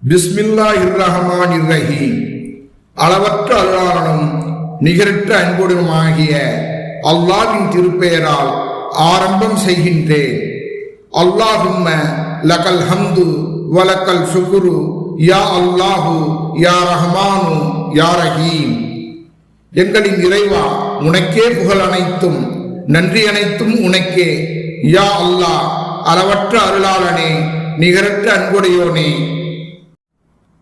பிஸ்மில்லாஹிர்ரஹ்மானிர்ரஹீம். அளவற்ற அருளாளனும் நிகரற்ற அன்புடனுமாகிய அல்லாஹ்வின் திருப்பெயரால் ஆரம்பம் செய்கின்றேன். அல்லாஹும்ம லகல் ஹம்து வலக்கல் ஷுக்ரு யா அல்லாஹு யா ரஹ்மானு யா ரஹீம். எங்களின் இறைவா, உனக்கே புகழ் அனைத்தும் நன்றி அனைத்தும் உனக்கே. யா அல்லாஹ், அளவற்ற அருளாளனே, நிகரற்ற அன்புடையோனே.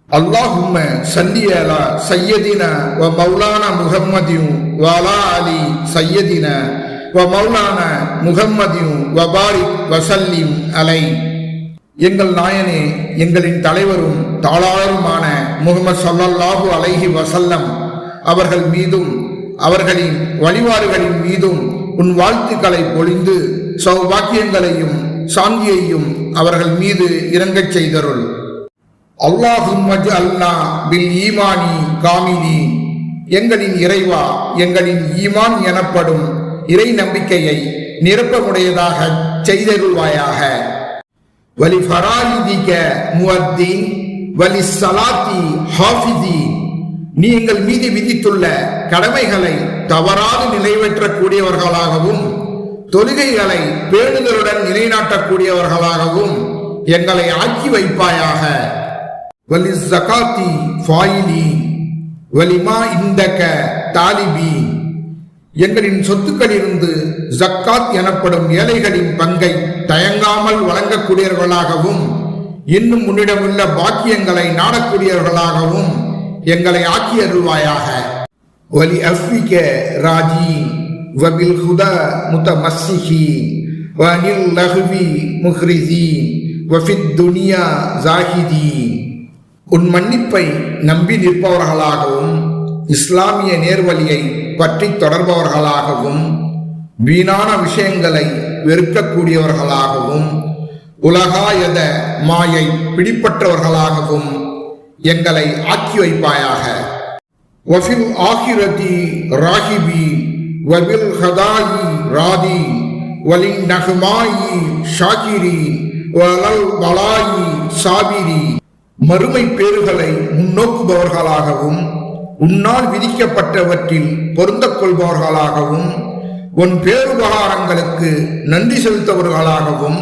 அல்லாஹும்ம ஸல்லி அலா சய்யதினா வ மௌலானா முஹம்மதின் வ அலா அலி சய்யதினா வ மௌலானா முஹம்மதின் வ பாரிக் வ ஸல்லிம் அலை. எங்கள் நாயனே, எங்களின் தலைவரும் தாளாளருமான முஹம்மது ஸல்லல்லாஹு அலைஹி வஸல்லம் அவர்கள் மீதும் அவர்களின் வழிவாறுகளின் மீதும் உன் வாழ்த்துக்களை பொழிந்து சௌபாக்கியங்களையும் சாந்தியையும் அவர்கள் மீது இறங்கச் செய்தருள். அல்லாஹும்ம ஜஅல்னா பில் ஈமானி காமிலி. எங்களின் இறைவா, எங்களின் ஈமான் எனப்படும் இறை நம்பிக்கையை நிரப்பமுடையதாக செய்தருள்வாயாக. வலி ஃபராயிதிக முஅத்தின் வலி ஸலாத்தி ஹாஃபிதீன். நீ எங்கள் மீது விதித்துள்ள கடமைகளை தவறாது நிறைவேற்றக்கூடியவர்களாகவும் தொழுகைகளை பேணுதலுடன் நிலைநாட்டக்கூடியவர்களாகவும் எங்களை ஆக்கி வைப்பாயாக. வலி ஸகாத்தி ஃபாயிலீன் வலிமா இந்தக தாலிபீன். எங்களின் சொத்துக்களிலிருந்து ஜக்காத் எனப்படும் ஏழைகளின் பங்கை தயங்காமல் வழங்கக்கூடியவர்களாகவும் இன்னும் உன்னிடமுள்ள பாக்கியங்களை நாடக்கூடியவர்களாகவும் எங்களை ஆக்கி அருள்வாயாக. வலி அஃபிக ராஜீன் வபில் ஹுதா முத்தமஸ்ஸிஹீன் வனில் லஹ்வி முஹ்ரிஸீன் வஃபித் துனியா ஜாஹிதீன். உன் மன்னிப்பை நம்பி நிற்பவர்களாகவும் இஸ்லாமிய நேர்வழியை பற்றி தொடர்பவர்களாகவும் வீணான விஷயங்களை வெறுக்கக்கூடியவர்களாகவும் உலகாயத மாயை பிடிப்பட்டவர்களாகவும் எங்களை ஆக்கி வைப்பாயாக. வஃபில் ஆகிரதி ராஹிபி வபில் ஹதாயி ராதி வலின் நஹ்மாயி ஷாகிரி வலல் பலாயி சாபிரி. மறுமை பேறுகளை முன்னோக்குபவர்களாகவும் உன்னால் விதிக்கப்பட்டவற்றில் பொருந்தக் கொள்பவர்களாகவும் உன் பேருபகாரங்களுக்கு நன்றி செலுத்தவர்களாகவும்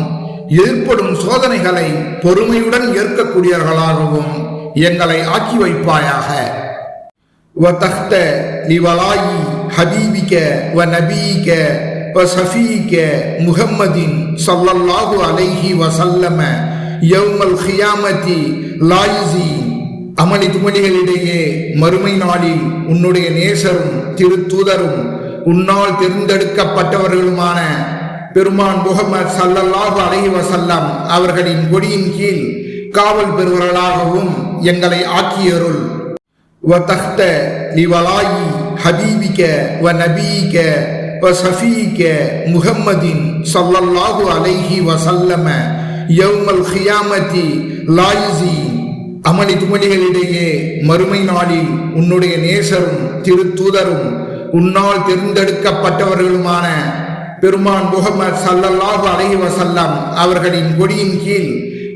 ஏற்படும் சோதனைகளை பொறுமையுடன் ஏற்கக்கூடியவர்களாகவும் எங்களை ஆக்கி வைப்பாயாக. வதஹ்த லிவலாயி ஹபீபிக வ நபீக வ ஸஃபீக முஹம்மதின் ஸல்லல்லாஹு அலைஹி வஸல்லம யௌமல் கியாமத்தி லாயிஸி. அமளி துமளிகளிடையே மறுமை நாளில் உன்னுடைய நேசரும் திருத்தூதரும் உன்னால் தேர்ந்தெடுக்கப்பட்டவர்களுமான பெருமான் முஹம்மது ஸல்லல்லாஹு அலைஹி வஸல்லம் அவர்களின் கொடியின் கீழ் காவல் பெறுவர்களாகவும் எங்களை ஆக்கியருள். வதஹ்த லிவலாயி ஹபீபிக வ நபீக வ ஸஃபீக முஹம்மதின் ஸல்லல்லாஹு அலைஹி வஸல்லம யௌமல் கியாமத்தி லாயிஸி. அமளி துமளிகளிடையே மறுமை நாளில் உன்னுடைய நேசரும் திருத்தூதரும் உன்னால் தேர்ந்தெடுக்கப்பட்டவர்களுமான பெருமான் முஹம்மது ஸல்லல்லாஹு அலைஹி வஸல்லம் அவர்களின் கொடியின் கீழ்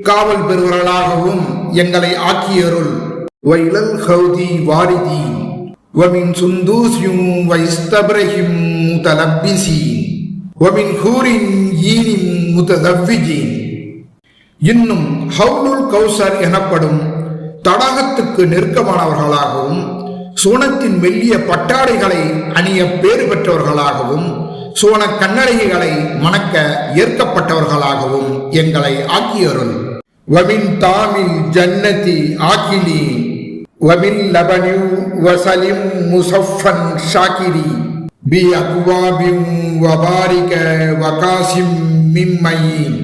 காவல் பெறுவர்களாகவும் எங்களை ஆக்கியருள். வைலல் ஹௌதி வாரிதி வமின் சுந்தூஸ்யும் வைஸ்தப்ரஹிம் முதலப்பிஸீன் வமின் ஹூரின் ஈனின் முததவ்விஜீன். இன்னும் ஹவுலுல் கௌசர் எனப்படும் தடாகத்துக்கு நெருக்கமானவர்களாகவும் சோனத்தின் மெல்லிய பட்டாடைகளை அணிய பேறு பெற்றவர்களாகவும் சோன கண்ணடைகளை மணக்க ஏற்கப்பட்டவர்களாகவும் எங்களை ஆக்கியருள். வமின் தாமில் ஜன்னதி ஆக்கிலி வமின் லபனி வசலிம் முஸஃபன் ஷாகிரி பி அக்வாபின் வபாரிக வகாசிம் மிம்மையின்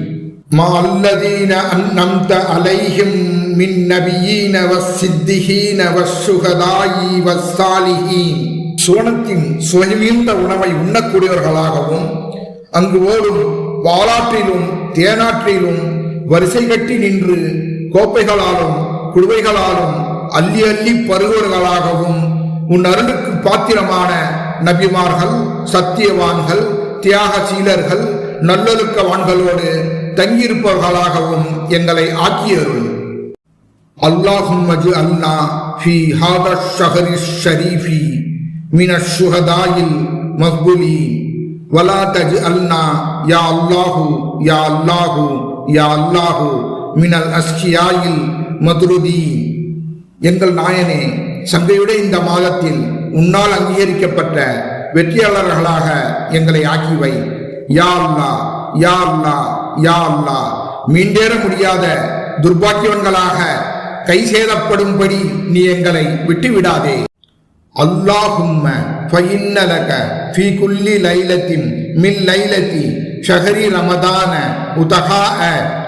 மா அல்லதீன அன்அம்த அலைஹிம் மின் நபியீன வஸ்ஸித்திகீன வஸ்ஸுஹதாயி வஸ்ஸாலிஹீன். சோனத்தின் சுவைமிழ்ந்த உணவை உண்ணக்கூடியவர்களாகவும் அங்கு ஓடும் வாலாற்றிலும் தேனாற்றிலும் வரிசை கட்டி நின்று கோப்பைகளாலும் குடுவைகளாலும் அள்ளி அள்ளி பருகுவர்களாகவும் உன் அருளுக்கு பாத்திரமான நபிமார்கள், சத்தியவான்கள், தியாகசீலர்கள், நல்லொழுக்கவான்களோடு தங்கியிருப்பவர்களாகவும் எங்களை ஆக்கியருள். اللهم اجعلنا في هذا الشهر الشريف من الشهداء المقبولين ولا تجعلنا يا الله يا الله يا الله من الأشقياء المطرودين. எங்கள் நாயனே, சங்கையுடைய இந்த மாதத்தில் உன்னால் அங்கீகரிக்கப்பட்ட வெற்றியாளர்களாக எங்களை ஆக்கிவை. யா அல்லாஹ் யா அல்லாஹ் யா அல்லாஹ், மீண்டேற முடியாத துர்பாக்கியவன்களாக கை சேதப்படும்படி நீ எங்களை விட்டுவிடாதே. அல்லாஹும்ம ஃபஇன்னலக ஃபீ குல்லி லைலத்தின் மின் லைலத்தி ஷஹரி ரமதான உதகாஅ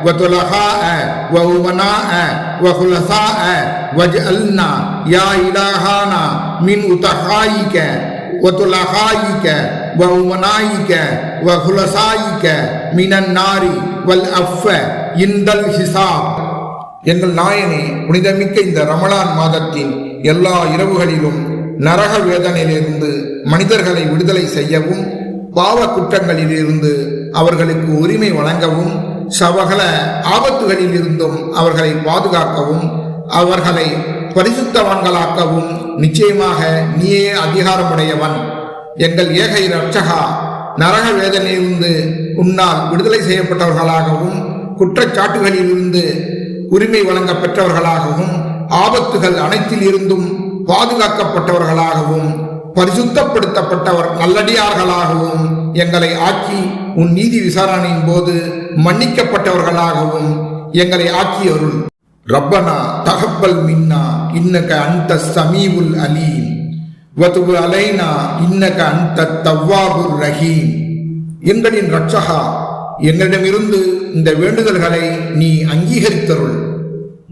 வ துலகாஅ வ உமனாஅ வ குலசாஅ வஜ்அல்னா யா இலாஹானா மின் உதகாயிக வ துலகாயிக வ உமனாயிக வ குலசாயிக மினன் நாரி வல் அஃப இந்தல் ஹிசாப். எங்கள் நாயனே, புனிதமிக்க இந்த ரமலான் மாதத்தின் எல்லா இரவுகளிலும் நரக வேதனையிலிருந்து மனிதர்களை விடுதலை செய்யவும், பாவ குற்றங்களிலிருந்து அவர்களுக்கு உரிமை வழங்கவும், சகல ஆபத்துகளில் இருந்தும் அவர்களை பாதுகாக்கவும், அவர்களை பரிசுத்தவான்களாக்கவும் நிச்சயமாக நீயே அதிகாரமுடையவன். எங்கள் ஏக இரட்சகா, நரக வேதனையிலிருந்து உன்னால் விடுதலை செய்யப்பட்டவர்களாகவும், குற்றச்சாட்டுகளிலிருந்து உரிமை வழங்க பெற்றவர்களாகவும், ஆபத்துகள் அனைத்தில் இருந்தும் பாதுகாக்கப்பட்டவர்களாகவும், பரிசுத்தப்படுத்தப்பட்டவர் நல்லடியார்களாகவும் எங்களை ஆக்கி உன் நீதி விசாரணையின் போது மன்னிக்கப்பட்டவர்களாகவும் எங்களை ஆக்கியருள். ரப்பனா தகப்பல் மின்னா இன்னக அன்த சமீவுல் அலீம் வதுபு அலைனா இன்னக அன்த தவ்வாபுர் ரஹீம். எங்களின் ரட்சகா, எங்களிடமிருந்து இந்த வேண்டுதல்களை நீ அங்கீகரித்தருள்.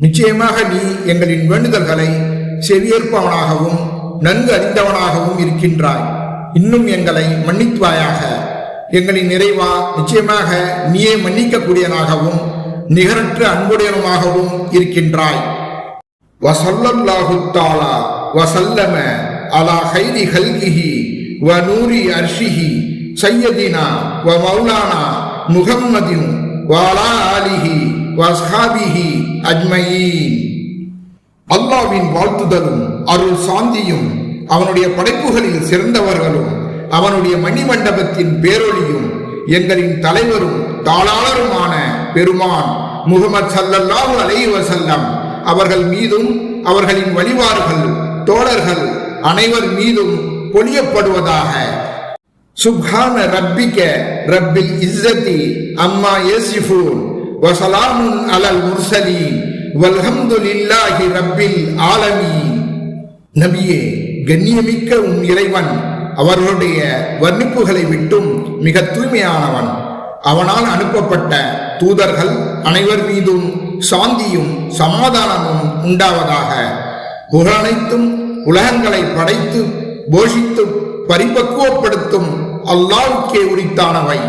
நிச்சயமாக நீ எங்களின் வேண்டுதல்களை செவியேற்பவனாகவும் நன்கு அறிந்தவனாகவும் இருக்கின்றாய். இன்னும் எங்களை மன்னித்துவாயாக. எங்களின் நிறைவா, நிச்சயமாக நீயே மன்னிக்கக்கூடியவனாகவும் நிகரற்ற அன்புடையவனாகவும் இருக்கின்றாய். வஸல்லல்லாஹு தஆலா வஸல்லம அலா கைரி ஹல்கிஹி வ நூரி அர்ஷிஹி சய்யதினா வ மௌலானா முஹம்மதின் வஅலா ஆலிஹி வ அஸ்ஹாபிஹி அஜ்மஈன். அல்லாஹ்வின் வாழ்த்துதலும் அருள் சாந்தியும் அவனுடைய படைப்புகளில் சிறந்தவர்களும் அவனுடைய மணிமண்டபத்தின் பேரொளியும் எங்களின் தலைவரும் தாளாளருமான பெருமான் முஹம்மது ஸல்லல்லாஹு அலைஹி வஸல்லம் அவர்கள் மீதும் அவர்களின் வழிவார்கள் தோழர்கள் அனைவர் மீதும் பொழியப்படுவதாக. சுப்ஹான ரப்பிக ரப்பில் இஸ்ஸதி அம்மா யசிஃபூன் வ ஸலாமுன் அலல் முர்ஸலீன் வல்ஹம்துலில்லாஹி ரப்பில் ஆலமீன். நபியே, கண்ணியமிக்க உன் இறைவன் அவர்களுடைய வர்ணிப்புகளை விட்டும் மிக தூய்மையானவன். அவனால் அனுப்பப்பட்ட தூதர்கள் அனைவர் மீதும் சாந்தியும் சமாதானமும் உண்டாவதாக. புகழனைத்தும் உலகங்களை படைத்து போஷித்து பரிபக்குவப்படுத்தும் அல்லாஹ்வுக்கே உரித்தானவை.